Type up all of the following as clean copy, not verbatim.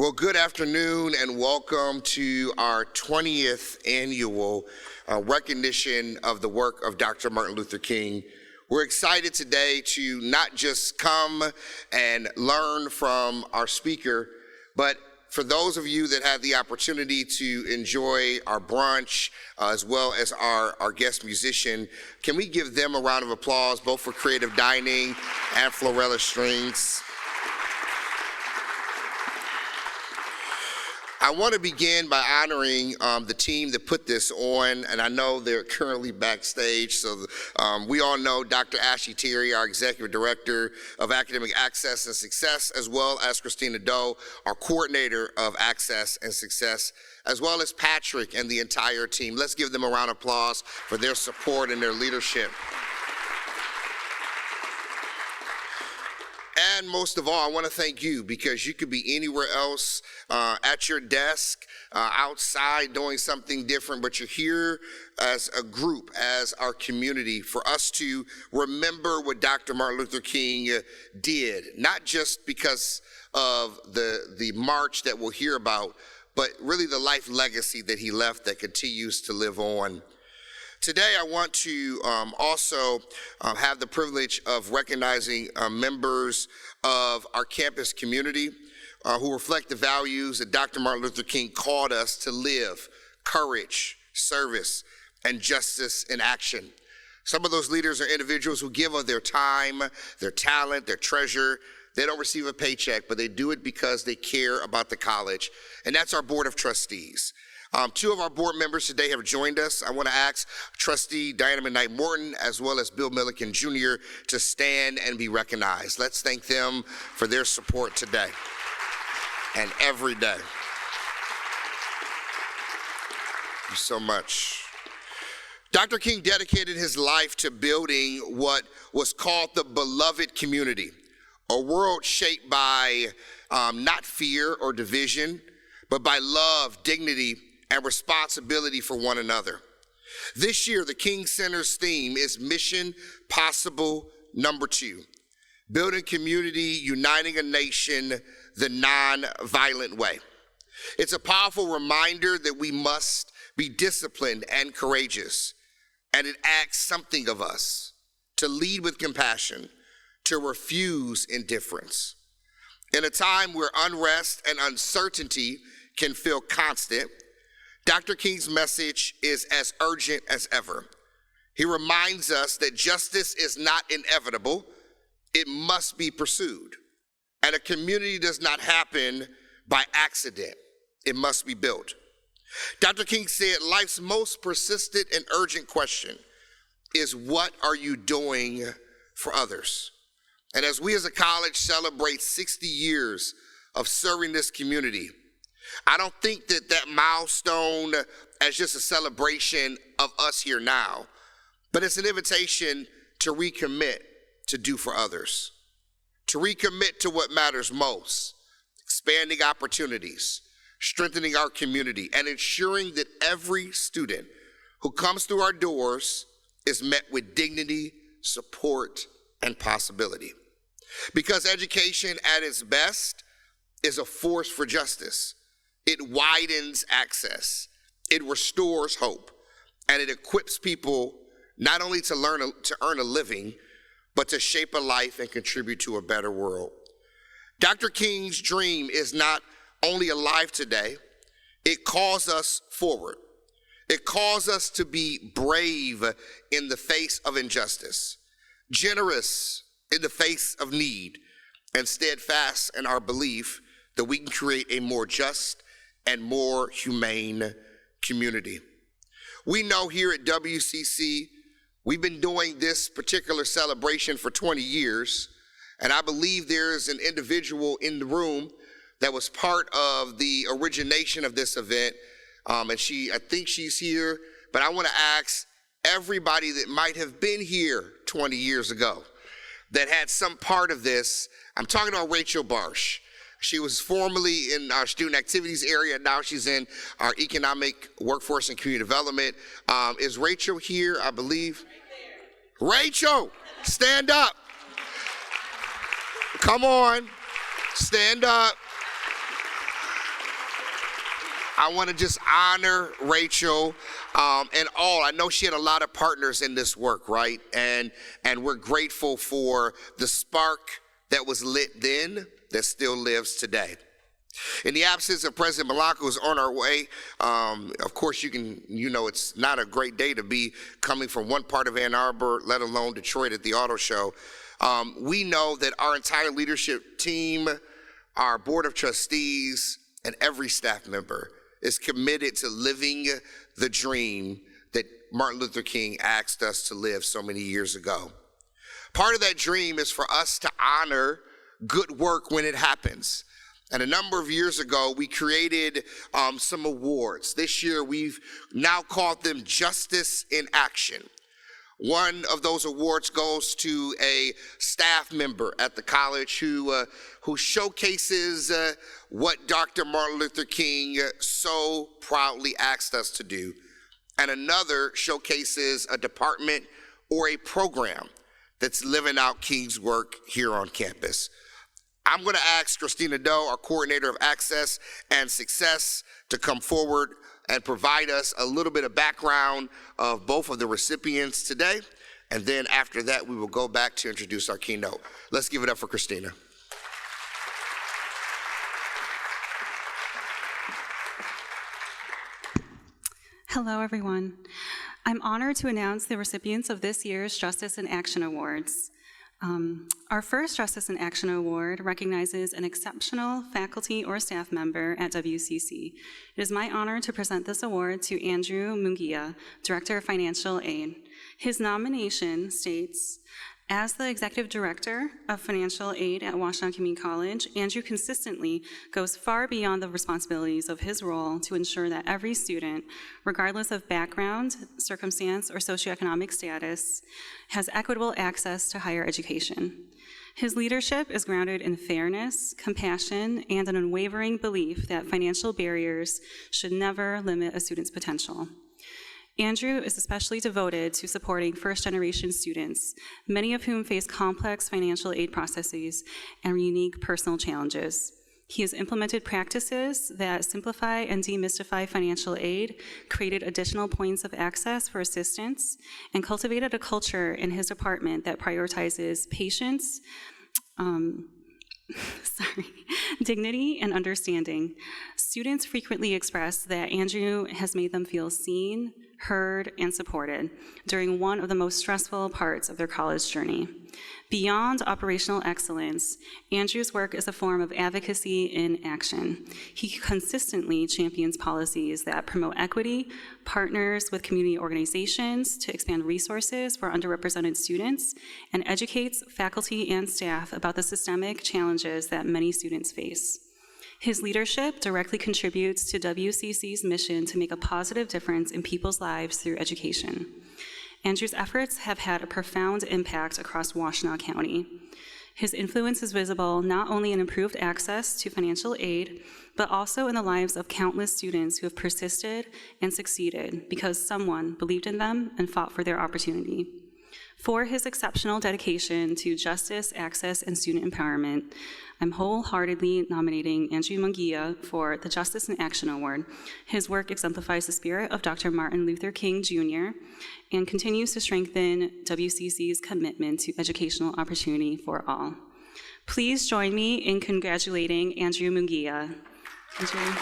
Well, good afternoon and welcome to our 20th annual recognition of the work of Dr. Martin Luther King. We're excited today to not just come and learn from our speaker, but for those of you that had the opportunity to enjoy our brunch, as well as our guest musician, can we give them a round of applause, both for creative dining and Florella Strings? I want to begin by honoring the team that put this on, and I know they're currently backstage, so we all know Dr. Ashley Terry, our Executive Director of Academic Access and Success, as well as Christina Doe, our Coordinator of Access and Success, as well as Patrick and the entire team. Let's give them a round of applause for their support and their leadership. And most of all, I want to thank you, because you could be anywhere else, at your desk, outside doing something different, but you're here as a group, as our community, for us to remember what Dr. Martin Luther King did, not just because of the march that we'll hear about, but really the life legacy that he left that continues to live on. Today, I want to also have the privilege of recognizing members of our campus community who reflect the values that Dr. Martin Luther King called us to live: courage, service, and justice in action. Some of those leaders are individuals who give of their time, their talent, their treasure. They don't receive a paycheck, but they do it because they care about the college, and that's our Board of Trustees. Two of our board members today have joined us. I want to ask Trustee Diana McKnight Morton, as well as Bill Milliken Jr., to stand and be recognized. Let's thank them for their support today and every day. Thank you so much. Dr. King dedicated his life to building what was called the beloved community, a world shaped by not fear or division, but by love, dignity, and responsibility for one another. This year, the King Center's theme is Mission Possible #2, building community, uniting a nation the non-violent way. It's a powerful reminder that we must be disciplined and courageous, and it asks something of us to lead with compassion, to refuse indifference. In a time where unrest and uncertainty can feel constant, Dr. King's message is as urgent as ever. He reminds us that justice is not inevitable, it must be pursued. And a community does not happen by accident, it must be built. Dr. King said life's most persistent and urgent question is, what are you doing for others? And as we as a college celebrate 60 years of serving this community, I don't think that milestone as just a celebration of us here now, but it's an invitation to recommit to do for others, to recommit to what matters most: expanding opportunities, strengthening our community, and ensuring that every student who comes through our doors is met with dignity, support, and possibility. Because education at its best is a force for justice. It widens access, it restores hope, and it equips people not only to earn a living, but to shape a life and contribute to a better world. Dr. King's dream is not only alive today, it calls us forward. It calls us to be brave in the face of injustice, generous in the face of need, and steadfast in our belief that we can create a more just and more humane community. We know here at WCC, we've been doing this particular celebration for 20 years, and I believe there's an individual in the room that was part of the origination of this event, and I think she's here, but I want to ask everybody that might have been here 20 years ago that had some part of this. I'm talking about Rachel Barsh. She was formerly in our student activities area. Now she's in our economic, workforce, and community development. Is Rachel here, I believe? Right there. Rachel, stand up. Come on, stand up. I want to just honor Rachel and all. I know she had a lot of partners in this work, right? And we're grateful for the spark that was lit then that still lives today. In the absence of President Malaka, who's on our way, of course it's not a great day to be coming from one part of Ann Arbor, let alone Detroit at the auto show. We know that our entire leadership team, our board of trustees, and every staff member is committed to living the dream that Martin Luther King asked us to live so many years ago. Part of that dream is for us to honor good work when it happens. And a number of years ago, we created some awards. This year, we've now called them Justice in Action. One of those awards goes to a staff member at the college who showcases what Dr. Martin Luther King so proudly asked us to do. And another showcases a department or a program that's living out King's work here on campus. I'm going to ask Christina Doe, our coordinator of Access and Success, to come forward and provide us a little bit of background of both of the recipients today. And then after that, we will go back to introduce our keynote. Let's give it up for Christina. Hello, everyone. I'm honored to announce the recipients of this year's Justice in Action Awards. Our first Justice in Action Award recognizes an exceptional faculty or staff member at WCC. It is my honor to present this award to Andrew Munguia, Director of Financial Aid. His nomination states, as the Executive Director of Financial Aid at Washtenaw Community College, Andrew consistently goes far beyond the responsibilities of his role to ensure that every student, regardless of background, circumstance, or socioeconomic status, has equitable access to higher education. His leadership is grounded in fairness, compassion, and an unwavering belief that financial barriers should never limit a student's potential. Andrew is especially devoted to supporting first-generation students, many of whom face complex financial aid processes and unique personal challenges. He has implemented practices that simplify and demystify financial aid, created additional points of access for assistance, and cultivated a culture in his department that prioritizes patience, dignity and understanding. Students frequently express that Andrew has made them feel seen, heard, and supported during one of the most stressful parts of their college journey. Beyond operational excellence, Andrew's work is a form of advocacy in action. He consistently champions policies that promote equity, partners with community organizations to expand resources for underrepresented students, and educates faculty and staff about the systemic challenges that many students face. His leadership directly contributes to WCC's mission to make a positive difference in people's lives through education. Andrew's efforts have had a profound impact across Washtenaw County. His influence is visible not only in improved access to financial aid, but also in the lives of countless students who have persisted and succeeded because someone believed in them and fought for their opportunity. For his exceptional dedication to justice, access, and student empowerment, I'm wholeheartedly nominating Andrew Munguia for the Justice in Action Award. His work exemplifies the spirit of Dr. Martin Luther King Jr. and continues to strengthen WCC's commitment to educational opportunity for all. Please join me in congratulating Andrew Munguia. Andrew.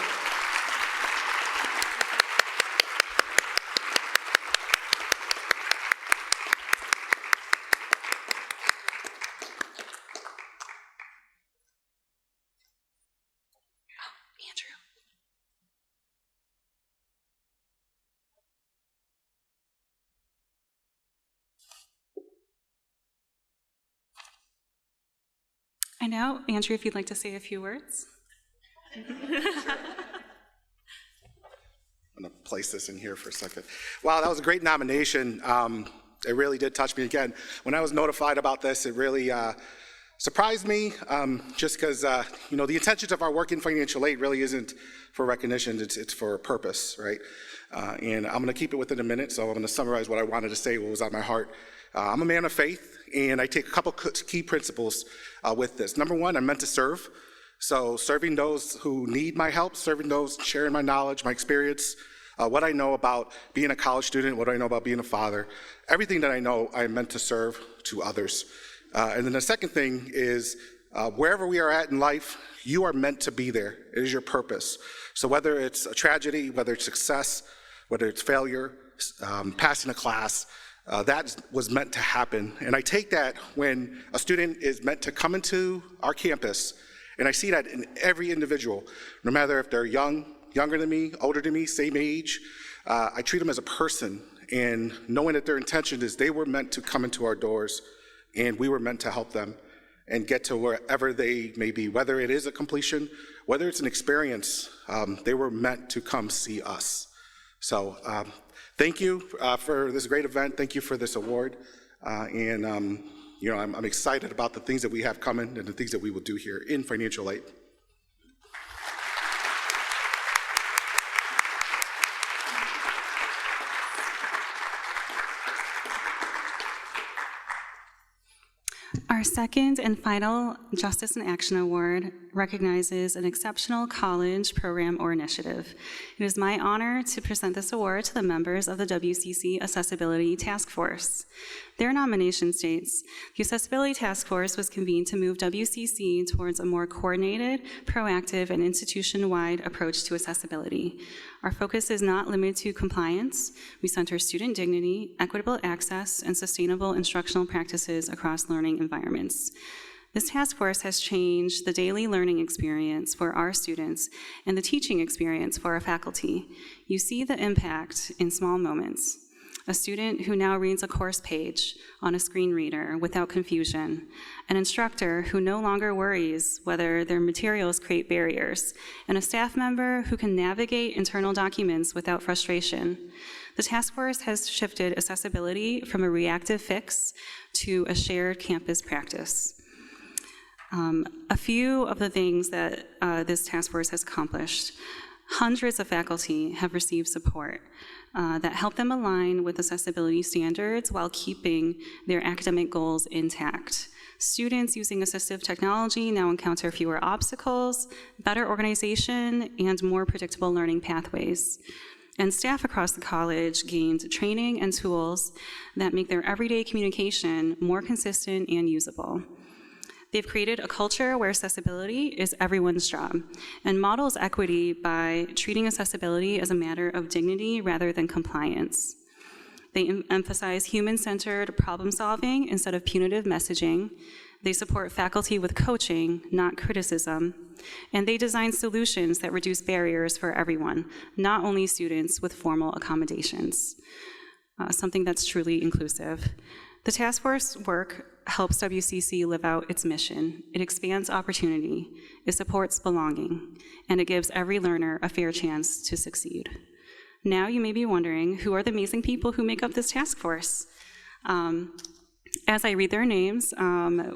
I know, Andrew, if you'd like to say a few words. I'm going to place this in here for a second. Wow, that was a great nomination. It really did touch me again. When I was notified about this, it really surprised me, just because, the intentions of our work in financial aid really isn't for recognition, it's for a purpose, right? And I'm going to keep it within a minute, so I'm going to summarize what I wanted to say, what was on my heart. I'm a man of faith, and I take a couple key principles with this. Number one, I'm meant to serve. So serving those who need my help, serving those, sharing my knowledge, my experience, what I know about being a college student, what I know about being a father, everything that I know, I am meant to serve to others. And then the second thing is, wherever we are at in life, you are meant to be there. It is your purpose. So whether it's a tragedy, whether it's success, whether it's failure, passing a class, that was meant to happen. And I take that when a student is meant to come into our campus, and I see that in every individual, no matter if they're younger than me, older than me, same age. I treat them as a person, and knowing that their intention is they were meant to come into our doors, and we were meant to help them and get to wherever they may be, whether it is a completion, whether it's an experience, they were meant to come see us. So thank you for this great event. Thank you for this award. I'm excited about the things that we have coming and the things that we will do here in financial aid. Our second and final Justice in Action Award recognizes an exceptional college program or initiative. It is my honor to present this award to the members of the WCC Accessibility Task Force. Their nomination states, the Accessibility Task Force was convened to move WCC towards a more coordinated, proactive, and institution-wide approach to accessibility. Our focus is not limited to compliance. We center student dignity, equitable access, and sustainable instructional practices across learning environments. This task force has changed the daily learning experience for our students and the teaching experience for our faculty. You see the impact in small moments. A student who now reads a course page on a screen reader without confusion, an instructor who no longer worries whether their materials create barriers, and a staff member who can navigate internal documents without frustration. The task force has shifted accessibility from a reactive fix to a shared campus practice. A few of the things that this task force has accomplished. Hundreds of faculty have received support that help them align with accessibility standards while keeping their academic goals intact. Students using assistive technology now encounter fewer obstacles, better organization, and more predictable learning pathways. And staff across the college gained training and tools that make their everyday communication more consistent and usable. They've created a culture where accessibility is everyone's job and models equity by treating accessibility as a matter of dignity rather than compliance. They emphasize human-centered problem solving instead of punitive messaging. They support faculty with coaching, not criticism. And they design solutions that reduce barriers for everyone, not only students with formal accommodations, something that's truly inclusive. The task force work helps WCC live out its mission. It expands opportunity, it supports belonging, and it gives every learner a fair chance to succeed. Now you may be wondering, who are the amazing people who make up this task force? As I read their names,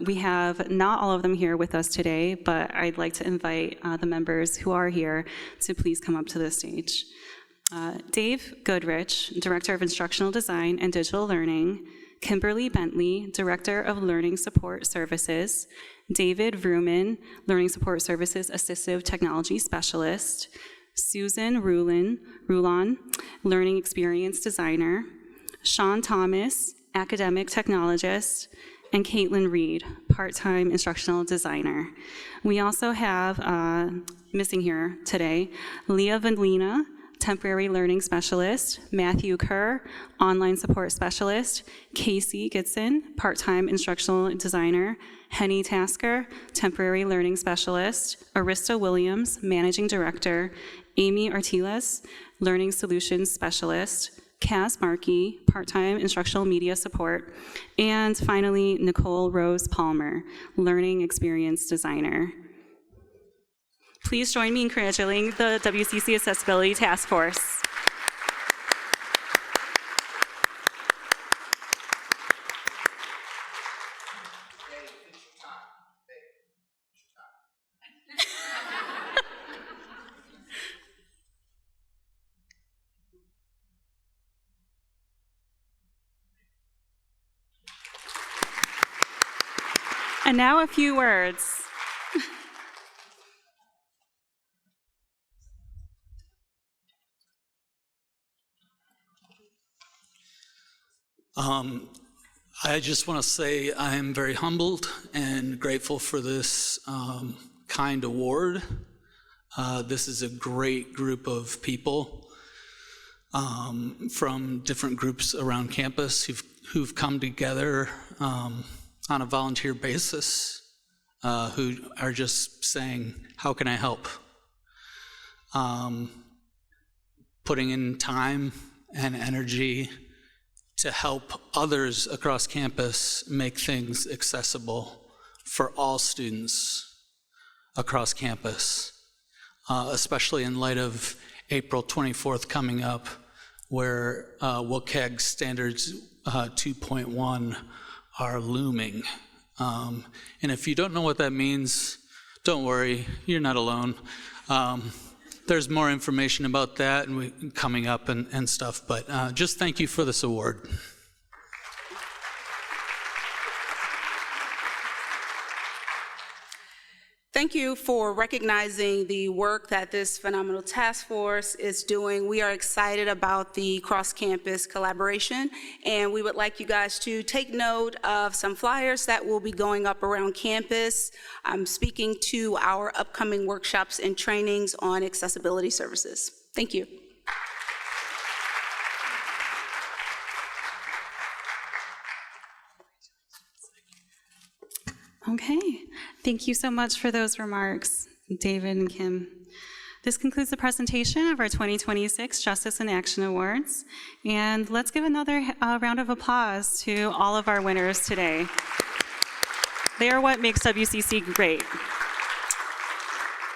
we have not all of them here with us today, but I'd like to invite the members who are here to please come up to the stage. Dave Goodrich, Director of Instructional Design and Digital Learning. Kimberly Bentley, Director of Learning Support Services. David Vrooman, Learning Support Services Assistive Technology Specialist. Susan Rulon, Learning Experience Designer. Sean Thomas, Academic Technologist. And Caitlin Reed, Part-Time Instructional Designer. We also have, missing here today, Leah Vandlina, Temporary Learning Specialist, Matthew Kerr, Online Support Specialist, Casey Gitson, Part-Time Instructional Designer, Henny Tasker, Temporary Learning Specialist, Arista Williams, Managing Director, Amy Artiles, Learning Solutions Specialist, Kaz Markey, Part-Time Instructional Media Support, and finally, Nicole Rose Palmer, Learning Experience Designer. Please join me in congratulating the WCC Accessibility Task Force. And now a few words. I just want to say I am very humbled and grateful for this kind award. This is a great group of people from different groups around campus who've come together on a volunteer basis, who are just saying, how can I help? Putting in time and energy to help others across campus make things accessible for all students across campus, especially in light of April 24th coming up, where WCAG Standards 2.1 are looming. And if you don't know what that means, don't worry, you're not alone. There's more information about that and coming up and stuff, but just thank you for this award. Thank you for recognizing the work that this phenomenal task force is doing. We are excited about the cross-campus collaboration, and we would like you guys to take note of some flyers that will be going up around campus. I'm speaking to our upcoming workshops and trainings on accessibility services. Thank you. Okay, thank you so much for those remarks, David and Kim. This concludes the presentation of our 2026 Justice in Action Awards, and let's give another round of applause to all of our winners today. They are what makes WCC great.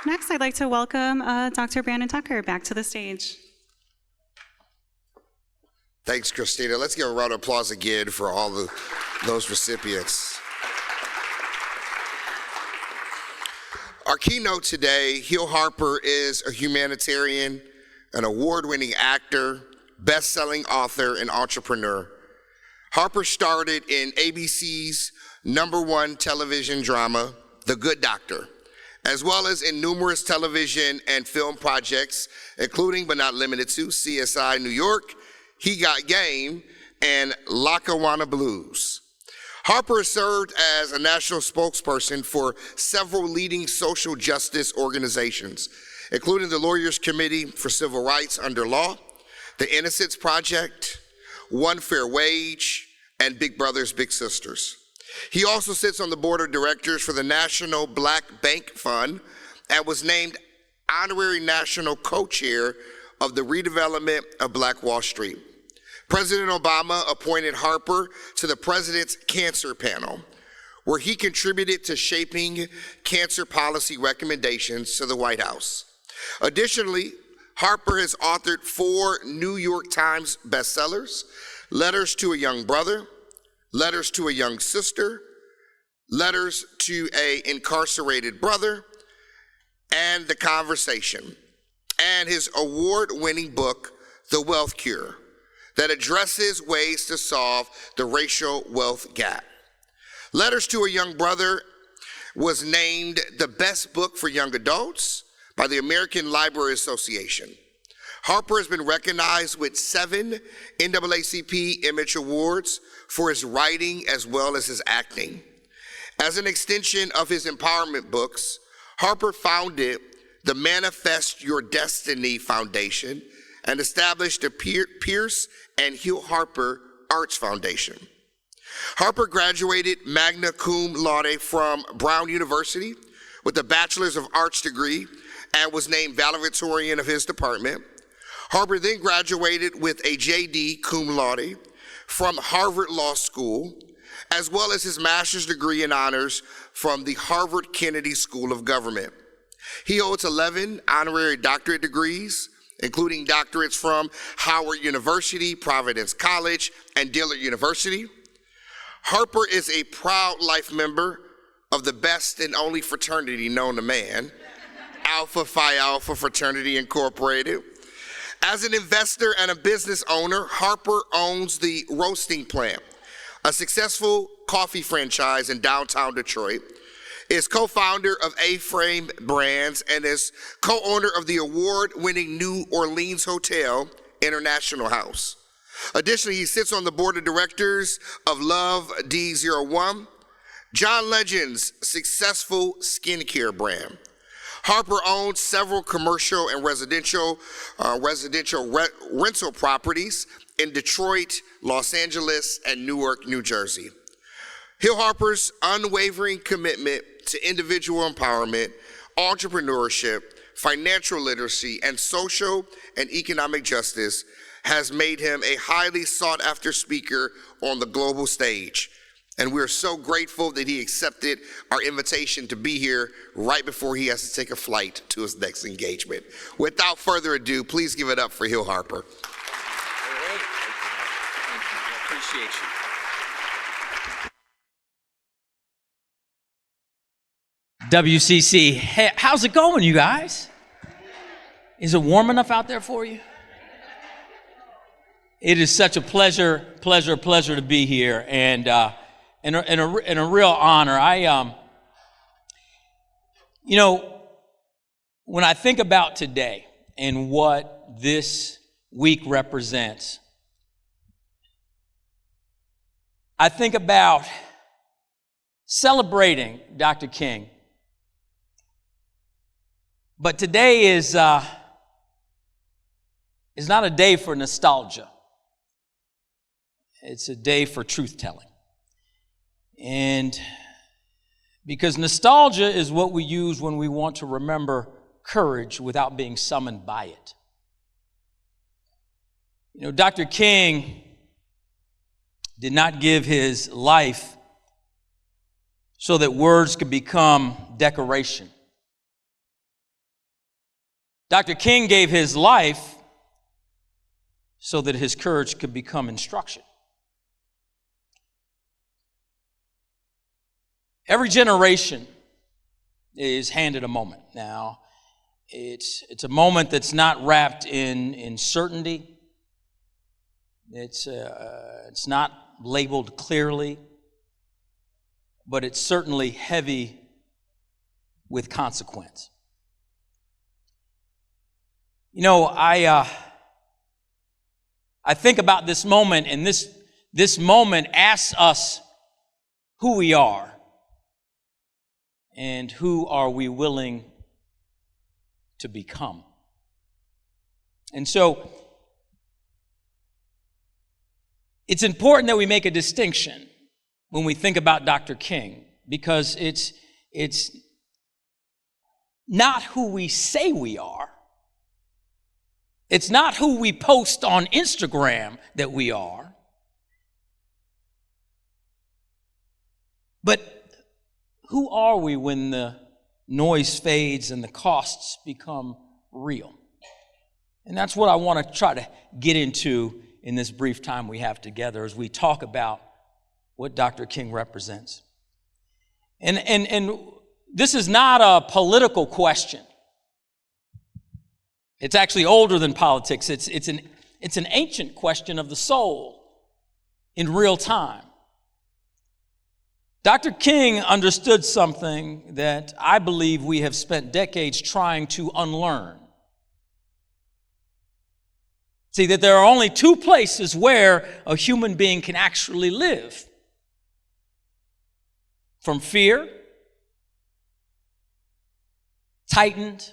Next, I'd like to welcome Dr. Brandon Tucker back to the stage. Thanks, Christina. Let's give a round of applause again for all those recipients. Our keynote today, Hill Harper is a humanitarian, an award-winning actor, best-selling author, and entrepreneur. Harper starred in ABC's #1 television drama, The Good Doctor, as well as in numerous television and film projects, including but not limited to CSI New York, He Got Game, and Lackawanna Blues. Harper served as a national spokesperson for several leading social justice organizations, including the Lawyers Committee for Civil Rights Under Law, the Innocence Project, One Fair Wage, and Big Brothers Big Sisters. He also sits on the board of directors for the National Black Bank Fund and was named honorary national co-chair of the redevelopment of Black Wall Street. President Obama appointed Harper to the President's Cancer Panel, where he contributed to shaping cancer policy recommendations to the White House. Additionally, Harper has authored 4 New York Times bestsellers: Letters to a Young Brother, Letters to a Young Sister, Letters to an Incarcerated Brother, and The Conversation, and his award-winning book, The Wealth Cure, that addresses ways to solve the racial wealth gap. Letters to a Young Brother was named the best book for young adults by the American Library Association. Harper has been recognized with 7 NAACP Image Awards for his writing as well as his acting. As an extension of his empowerment books, Harper founded the Manifest Your Destiny Foundation and established the Pierce and Hill Harper Arts Foundation. Harper graduated magna cum laude from Brown University with a Bachelor's of Arts degree and was named valedictorian of his department. Harper then graduated with a JD cum laude from Harvard Law School, as well as his master's degree in honors from the Harvard Kennedy School of Government. He holds 11 honorary doctorate degrees, including doctorates from Howard University, Providence College, and Dillard University. Harper is a proud life member of the best and only fraternity known to man, Alpha Phi Alpha Fraternity Incorporated. As an investor and a business owner, Harper owns the Roasting Plant, a successful coffee franchise in downtown Detroit, is co-founder of A-Frame Brands, and is co-owner of the award-winning New Orleans Hotel International House. Additionally, he sits on the board of directors of Love D01, John Legend's successful skincare brand. Harper owns several commercial and residential rental properties in Detroit, Los Angeles, and Newark, New Jersey. Hill Harper's unwavering commitment to individual empowerment, entrepreneurship, financial literacy, and social and economic justice has made him a highly sought after speaker on the global stage. And we're so grateful that he accepted our invitation to be here right before he has to take a flight to his next engagement. Without further ado, please give it up for Hill Harper. Great. Thank you. I appreciate you. WCC, hey, how's it going, you guys? Is it warm enough out there for you? It is such a pleasure to be here, and a real honor. When I think about today and what this week represents, I think about celebrating Dr. King. But today is not a day for nostalgia. It's a day for truth-telling. And because nostalgia is what we use when we want to remember courage without being summoned by it. Dr. King did not give his life so that words could become decoration. Dr. King gave his life so that his courage could become instruction. Every generation is handed a moment. Now, it's a moment that's not wrapped in certainty. It's not labeled clearly, but it's certainly heavy with consequence. I think about this moment, and this moment asks us who we are and who are we willing to become. And so it's important that we make a distinction when we think about Dr. King, because it's not who we say we are. It's not who we post on Instagram that we are. But who are we when the noise fades and the costs become real? And that's what I want to try to get into in this brief time we have together as we talk about what Dr. King represents. And this is not a political question. It's actually older than politics. It's an ancient question of the soul in real time. Dr. King understood something that I believe we have spent decades trying to unlearn. See, that there are only two places where a human being can actually live: from fear, tightened,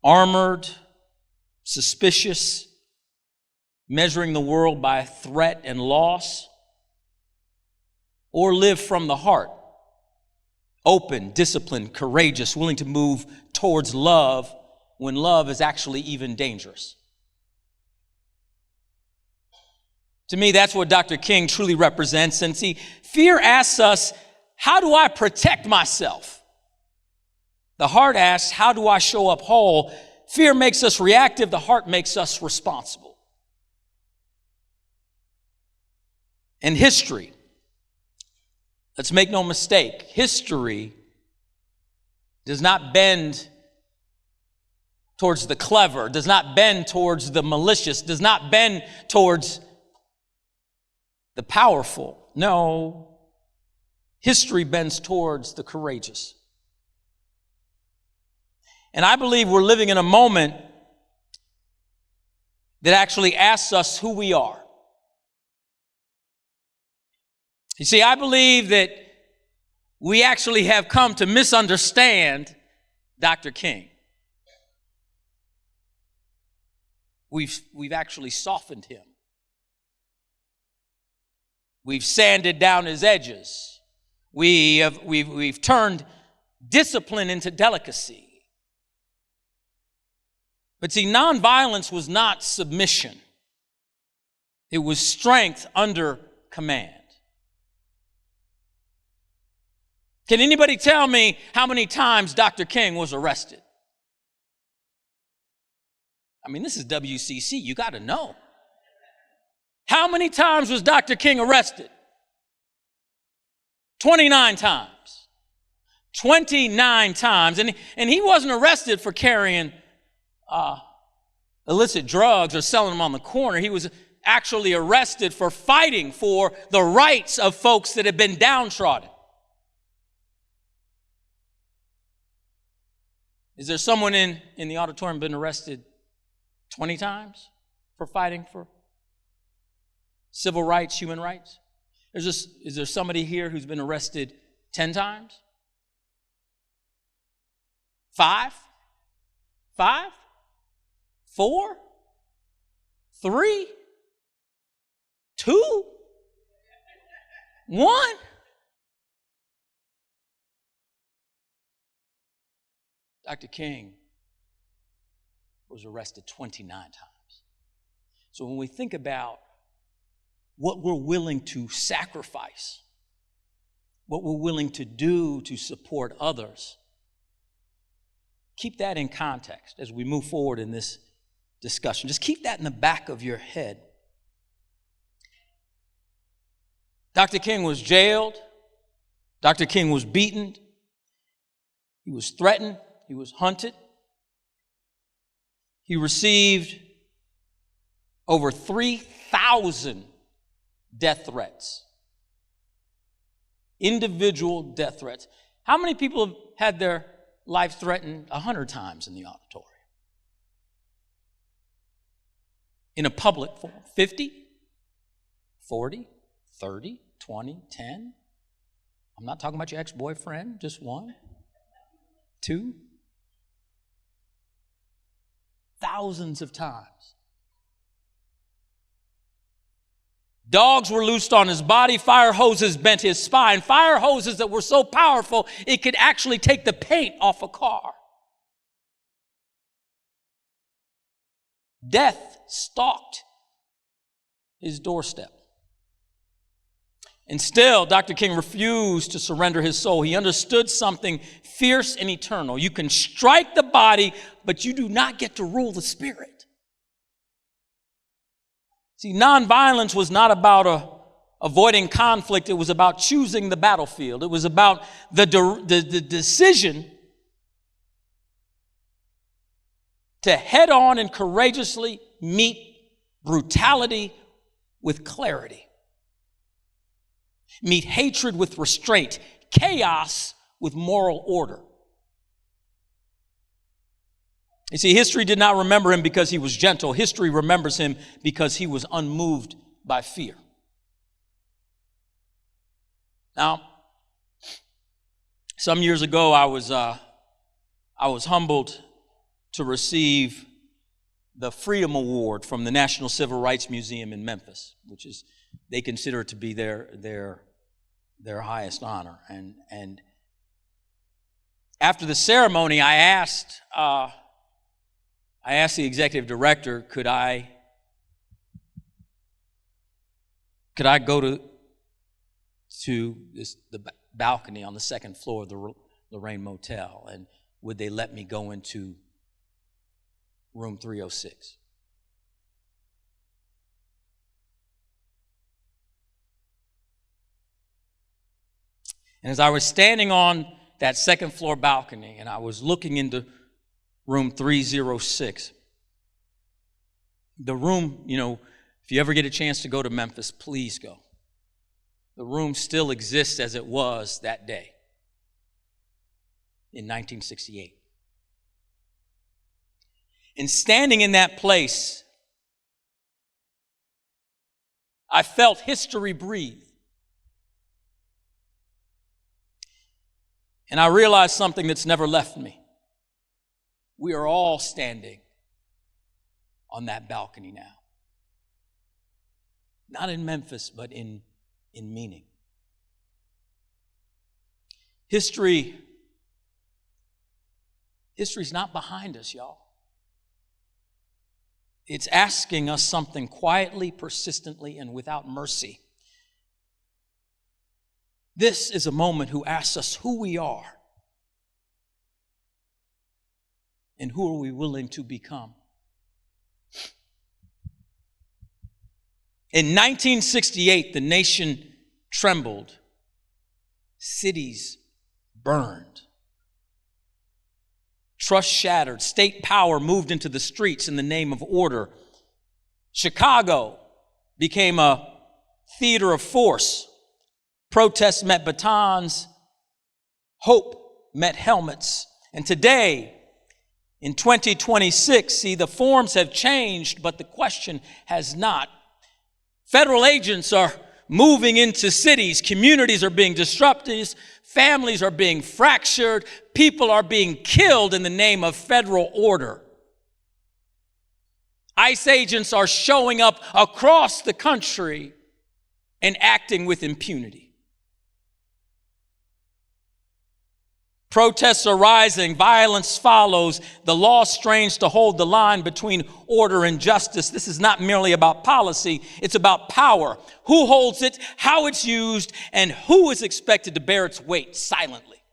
armored, suspicious, measuring the world by threat and loss, or live from the heart, open, disciplined, courageous, willing to move towards love when love is actually even dangerous. To me, that's what Dr. King truly represents. And see, fear asks us, how do I protect myself? The heart asks, how do I show up whole? Fear makes us reactive. The heart makes us responsible. And history, let's make no mistake, history does not bend towards the clever, does not bend towards the malicious, does not bend towards the powerful. No, history bends towards the courageous. And I believe we're living in a moment that actually asks us who we are. You see, I believe that we actually have come to misunderstand Dr. King. We've actually softened him. We've sanded down his edges. We've turned discipline into delicacy. But see, nonviolence was not submission. It was strength under command. Can anybody tell me how many times Dr. King was arrested? I mean, this is WCC. You got to know. How many times was Dr. King arrested? 29 times. 29 times. And he wasn't arrested for carrying illicit drugs or selling them on the corner. He was actually arrested for fighting for the rights of folks that had been downtrodden. Is there someone in the auditorium been arrested 20 times for fighting for civil rights, human rights? Is there somebody here who's been arrested 10 times? 5? 5? 4? 3? 2? 1? Dr. King was arrested 29 times. So when we think about what we're willing to sacrifice, what we're willing to do to support others, keep that in context as we move forward in this discussion. Just keep that in the back of your head. Dr. King was jailed. Dr. King was beaten. He was threatened. He was hunted. He received over 3,000 death threats. Individual death threats. How many people have had their life threatened 100 times in the auditorium? In a public forum? 50? 40? 30? 20? 10? I'm not talking about your ex-boyfriend, just 1? 2? Thousands of times. Dogs were loosed on his body. Fire hoses bent his spine. Fire hoses that were so powerful it could actually take the paint off a car. Death stalked his doorstep. And still, Dr. King refused to surrender his soul. He understood something fierce and eternal. You can strike the body, but you do not get to rule the spirit. See, nonviolence was not about avoiding conflict. It was about choosing the battlefield. It was about the decision to head on and courageously meet brutality with clarity. Meet hatred with restraint, chaos with moral order. You see, history did not remember him because he was gentle. History remembers him because he was unmoved by fear. Now, some years ago, I was humbled to receive the Freedom Award from the National Civil Rights Museum in Memphis, which is, they consider it to be their highest honor. And after the ceremony, I asked the executive director, could I go to the balcony on the second floor of the Lorraine Motel, and would they let me go into room 306? And as I was standing on that second floor balcony and I was looking into room 306, the room, if you ever get a chance to go to Memphis, please go. The room still exists as it was that day in 1968. And standing in that place, I felt history breathe. And I realized something that's never left me. We are all standing on that balcony now. Not in Memphis, but in meaning. History's not behind us, y'all. It's asking us something quietly, persistently, and without mercy. This is a moment who asks us who we are and who are we willing to become. In 1968, the nation trembled. Cities burned. Trust shattered. State power moved into the streets in the name of order. Chicago became a theater of force. Protests met batons. Hope met helmets. And today, in 2026, see, the forms have changed, but the question has not. Federal agents are moving into cities. Communities are being disrupted. Families are being fractured. People are being killed in the name of federal order. ICE agents are showing up across the country and acting with impunity. Protests are rising, violence follows, the law strains to hold the line between order and justice. This is not merely about policy, it's about power. Who holds it, how it's used, and who is expected to bear its weight silently.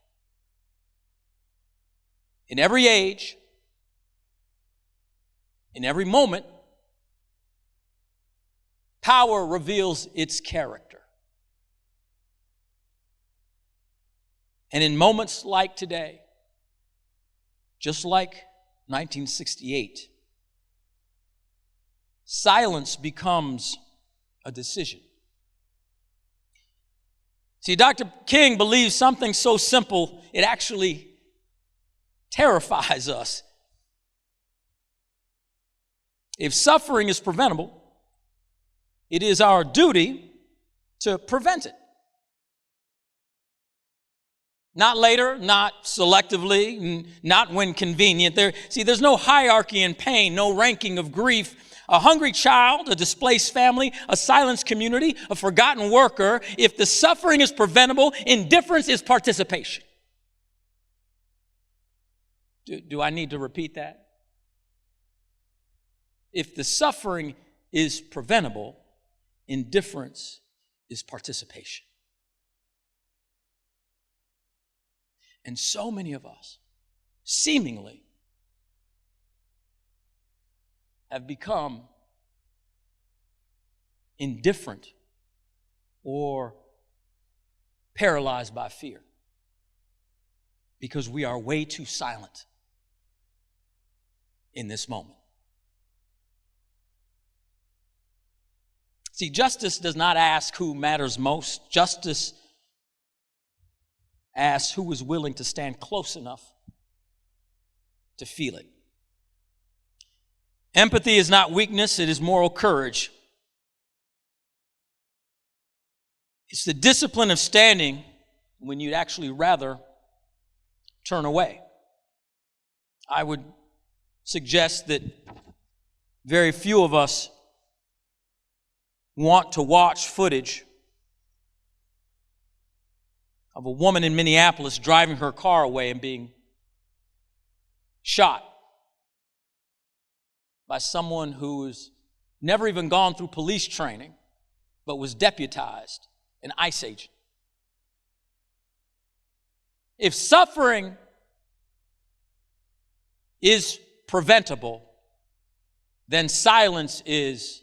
In every age, in every moment, power reveals its character. And in moments like today, just like 1968, silence becomes a decision. See, Dr. King believes something so simple, it actually terrifies us. If suffering is preventable, it is our duty to prevent it. Not later, not selectively, not when convenient. There's no hierarchy in pain, no ranking of grief. A hungry child, a displaced family, a silenced community, a forgotten worker. If the suffering is preventable, indifference is participation. Do I need to repeat that? If the suffering is preventable, indifference is participation. And so many of us, seemingly, have become indifferent or paralyzed by fear because we are way too silent in this moment. See, justice does not ask who matters most. Justice asks who is willing to stand close enough to feel it. Empathy is not weakness, it is moral courage. It's the discipline of standing when you'd actually rather turn away. I would suggest that very few of us want to watch footage of a woman in Minneapolis driving her car away and being shot by someone who's never even gone through police training, but was deputized, an ICE agent. If suffering is preventable, then silence is,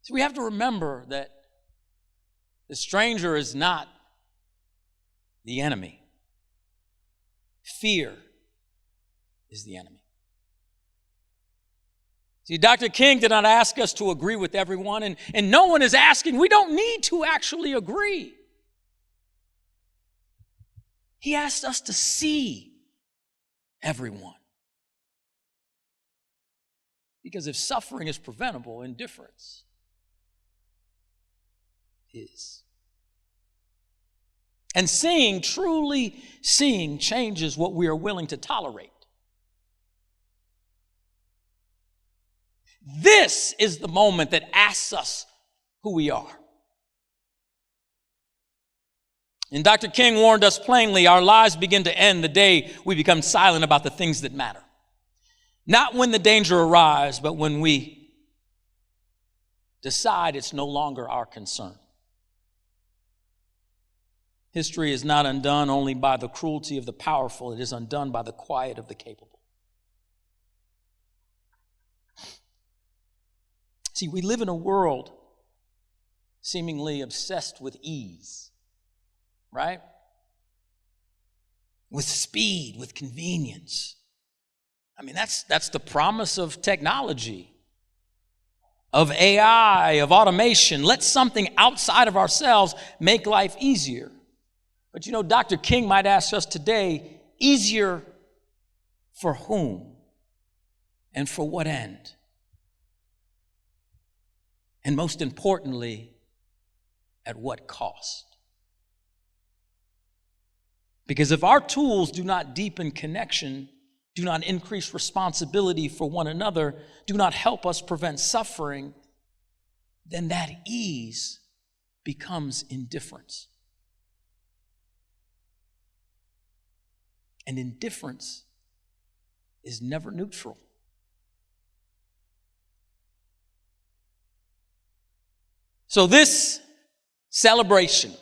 So we have to remember that the stranger is not the enemy. Fear is the enemy. See, Dr. King did not ask us to agree with everyone, and no one is asking. We don't need to actually agree. He asked us to see everyone. Because if suffering is preventable, indifference is. And truly seeing, changes what we are willing to tolerate. This is the moment that asks us who we are. And Dr. King warned us plainly, our lives begin to end the day we become silent about the things that matter. Not when the danger arrives, but when we decide it's no longer our concern. History is not undone only by the cruelty of the powerful. It is undone by the quiet of the capable. See, we live in a world seemingly obsessed with ease, right? With speed, with convenience. I mean, that's the promise of technology, of AI, of automation. Let something outside of ourselves make life easier. But you know, Dr. King might ask us today, easier for whom and for what end? And most importantly, at what cost? Because if our tools do not deepen connection, do not increase responsibility for one another, do not help us prevent suffering, then that ease becomes indifference. And indifference is never neutral. So this celebration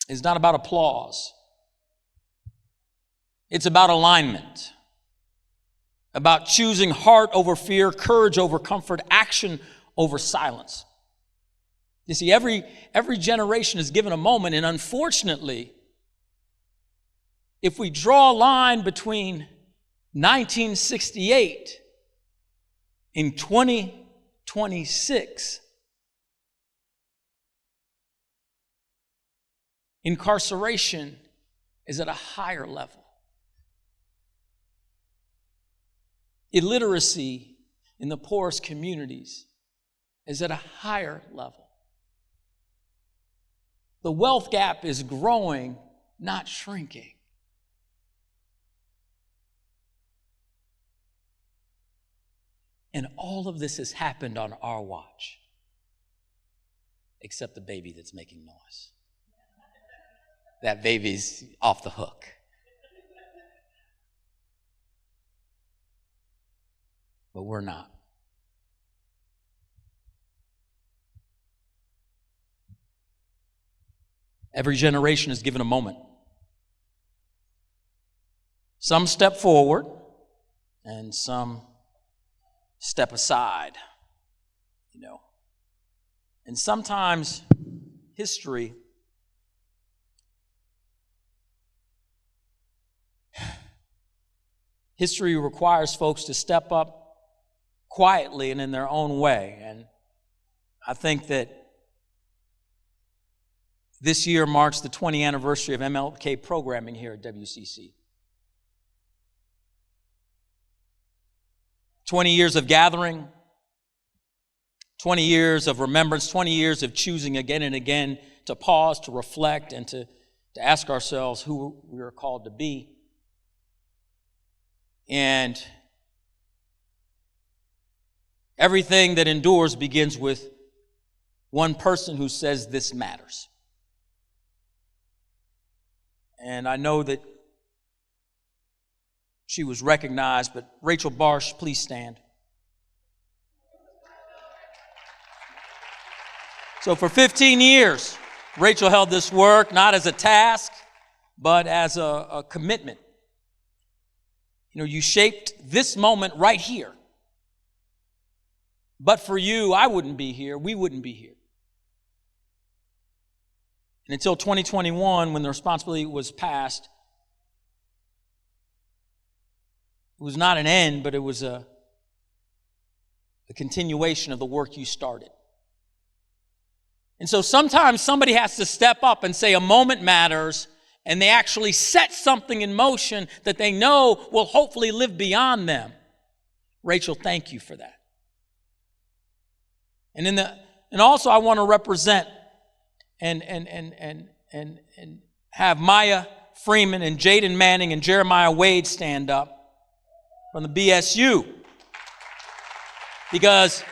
is not about applause. It's about alignment, about choosing heart over fear, courage over comfort, action over silence. You see, every generation is given a moment, and unfortunately, if we draw a line between 1968 and 2026, incarceration is at a higher level. Illiteracy in the poorest communities is at a higher level. The wealth gap is growing, not shrinking. And all of this has happened on our watch, except the baby that's making noise. That baby's off the hook. But we're not. Every generation is given a moment. Some step forward and some step aside, you know. And sometimes history requires folks to step up quietly and in their own way. And I think that this year marks the 20th anniversary of MLK programming here at WCC. 20 years of gathering, 20 years of remembrance, 20 years of choosing again and again to pause, to reflect, and to ask ourselves who we are called to be. And everything that endures begins with one person who says this matters. And I know that she was recognized, but Rachel Barsh, please stand. So for 15 years, Rachel held this work not as a task, but as a commitment. You know, you shaped this moment right here. But for you, I wouldn't be here. We wouldn't be here. And until 2021, when the responsibility was passed, it was not an end, but it was a continuation of the work you started. And so sometimes somebody has to step up and say a moment matters and they actually set something in motion that they know will hopefully live beyond them. Rachel, thank you for that. And also I want to represent and have Maya Freeman and Jaden Manning and Jeremiah Wade stand up from the BSU, because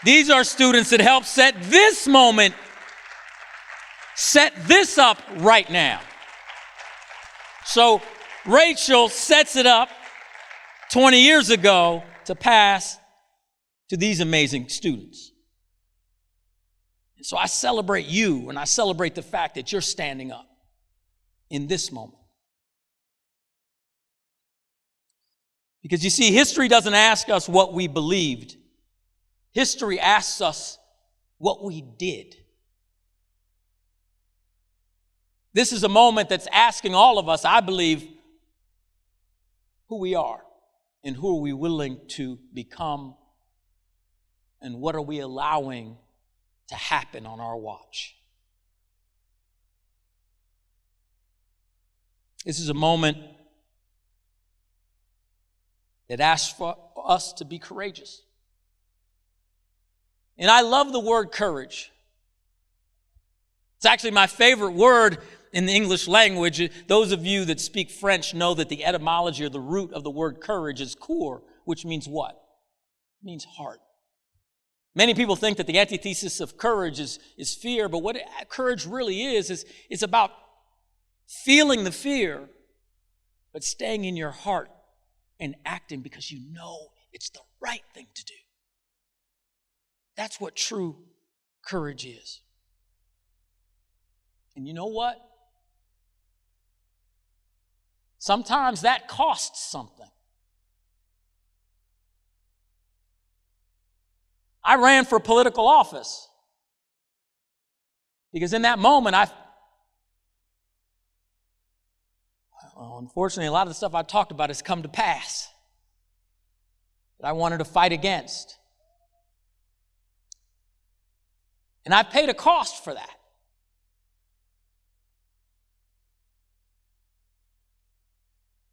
these are students that helped set this moment, set this up right now. So Rachel sets it up 20 years ago to pass to these amazing students. And so I celebrate you, and I celebrate the fact that you're standing up in this moment. Because you see, history doesn't ask us what we believed. History asks us what we did. This is a moment that's asking all of us, I believe, who we are and who are we willing to become, and what are we allowing to happen on our watch. This is a moment that asks for us to be courageous. And I love the word courage. It's actually my favorite word in the English language. Those of you that speak French know that the etymology or the root of the word courage is coeur, which means what? It means heart. Many people think that the antithesis of courage is fear, but what courage really is about feeling the fear, but staying in your heart and acting because you know it's the right thing to do. That's what true courage is. And you know what? Sometimes that costs something. I ran for political office because in that moment, unfortunately, a lot of the stuff I talked about has come to pass that I wanted to fight against. And I paid a cost for that.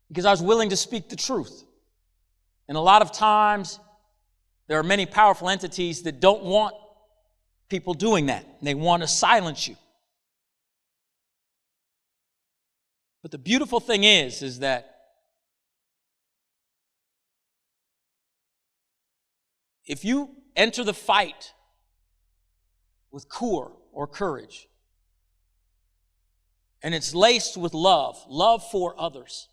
Because I was willing to speak the truth. And a lot of times, there are many powerful entities that don't want people doing that. They want to silence you. But the beautiful thing is that if you enter the fight with coeur or courage, and it's laced with love for others,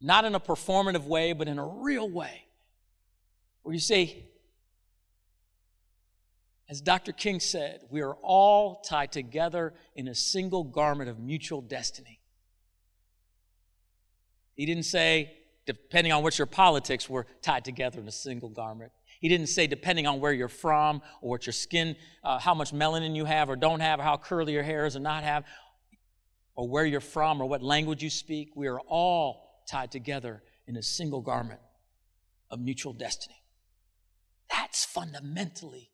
not in a performative way, but in a real way, where you say, as Dr. King said, we are all tied together in a single garment of mutual destiny. He didn't say, depending on what your politics, we're tied together in a single garment. He didn't say, depending on where you're from or what your skin, how much melanin you have or don't have, or how curly your hair is or not have, or where you're from or what language you speak. We are all tied together in a single garment of mutual destiny. That's fundamentally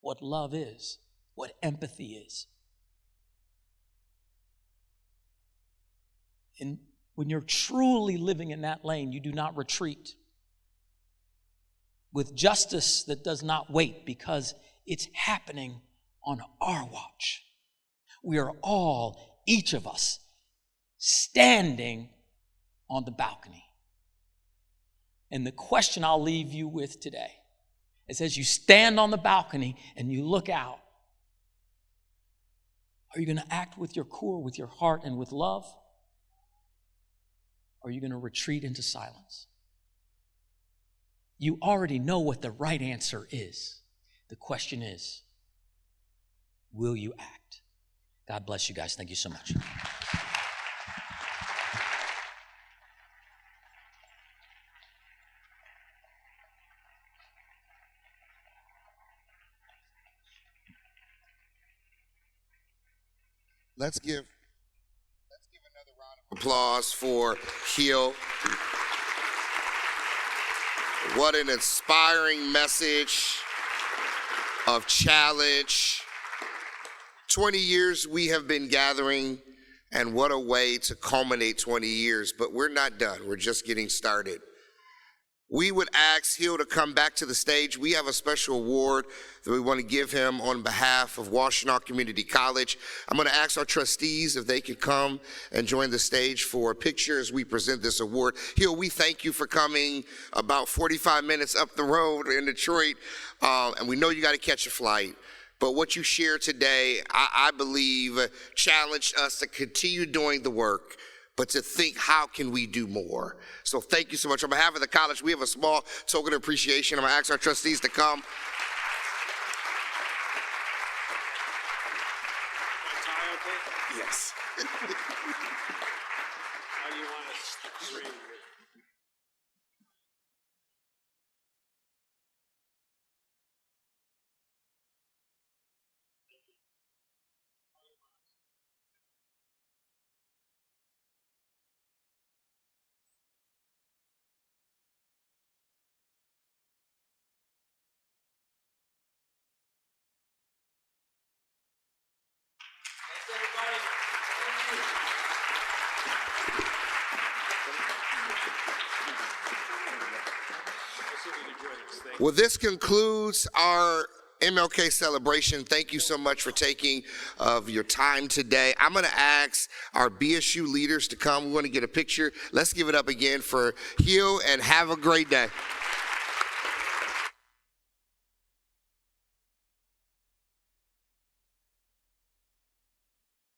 what love is, what empathy is. And when you're truly living in that lane, you do not retreat. With justice that does not wait, because it's happening on our watch. We are all, each of us, standing on the balcony. And the question I'll leave you with today is, as you stand on the balcony and you look out, are you going to act with your core, with your heart, and with love? Or are you going to retreat into silence? You already know what the right answer is. The question is, will you act? God bless you guys. Thank you so much. Let's give another round of applause for Hill. What an inspiring message of challenge, 20 years we have been gathering, and what a way to culminate 20 years, but we're not done. We're just getting started. We would ask Hill to come back to the stage. We have a special award that we want to give him on behalf of Washtenaw Community College. I'm going to ask our trustees if they could come and join the stage for a picture as we present this award. Hill, we thank you for coming about 45 minutes up the road in Detroit, and we know you got to catch a flight. But what you shared today, I believe, challenged us to continue doing the work, but to think, how can we do more? So thank you so much. On behalf of the college, we have a small token of appreciation. I'm going to ask our trustees to come. Yes. How do you want us to Well, this concludes our MLK celebration. Thank you so much for taking of your time today. I'm going to ask our BSU leaders to come. We want to get a picture. Let's give it up again for Hill, and have a great day.